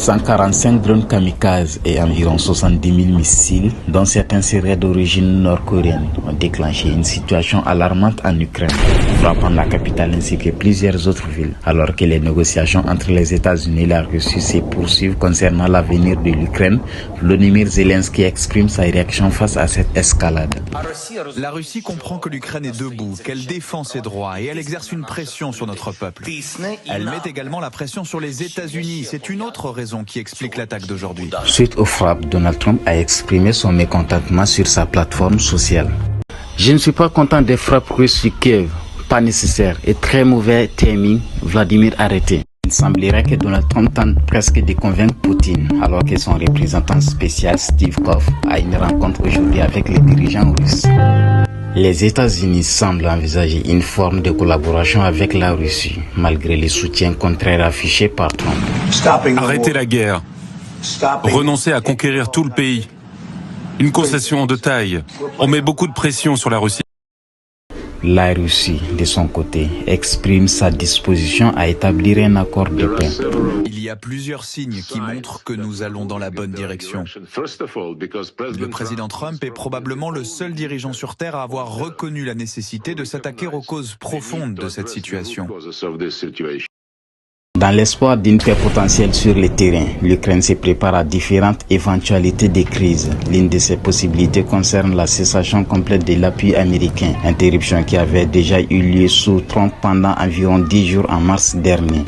145 drones kamikazes et environ 70 000 missiles, dont certains seraient d'origine nord-coréenne, ont déclenché une situation alarmante en Ukraine, frappant la capitale ainsi que plusieurs autres villes, alors que les négociations entre les États-Unis et la Russie se poursuivent concernant l'avenir de l'Ukraine. Volodymyr Zelensky exprime sa réaction face à cette escalade. La Russie comprend que l'Ukraine est debout, qu'elle défend ses droits et elle exerce une pression sur notre peuple. Elle met également la pression sur les États-Unis. C'est une autre raison qui explique l'attaque d'aujourd'hui. Suite aux frappes, Donald Trump a exprimé son mécontentement sur sa plateforme sociale. Je ne suis pas content des frappes russes sur Kiev. Pas nécessaire et très mauvais timing. Vladimir arrêté. Il semblerait que Donald Trump tente presque de convaincre Poutine, alors que son représentant spécial Steve Koff a une rencontre aujourd'hui avec les dirigeants russes. Les États-Unis semblent envisager une forme de collaboration avec la Russie, malgré les soutiens contraires affichés par Trump. Arrêter la guerre, renoncer à conquérir tout le pays, une concession de taille. On met beaucoup de pression sur la Russie. La Russie, de son côté, exprime sa disposition à établir un accord de paix. Il y a plusieurs signes qui montrent que nous allons dans la bonne direction. Le président Trump est probablement le seul dirigeant sur Terre à avoir reconnu la nécessité de s'attaquer aux causes profondes de cette situation. Dans l'espoir d'une paix potentielle sur le terrain, l'Ukraine se prépare à différentes éventualités de crise. L'une de ces possibilités concerne la cessation complète de l'appui américain, interruption qui avait déjà eu lieu sous Trump pendant environ 10 jours en mars dernier.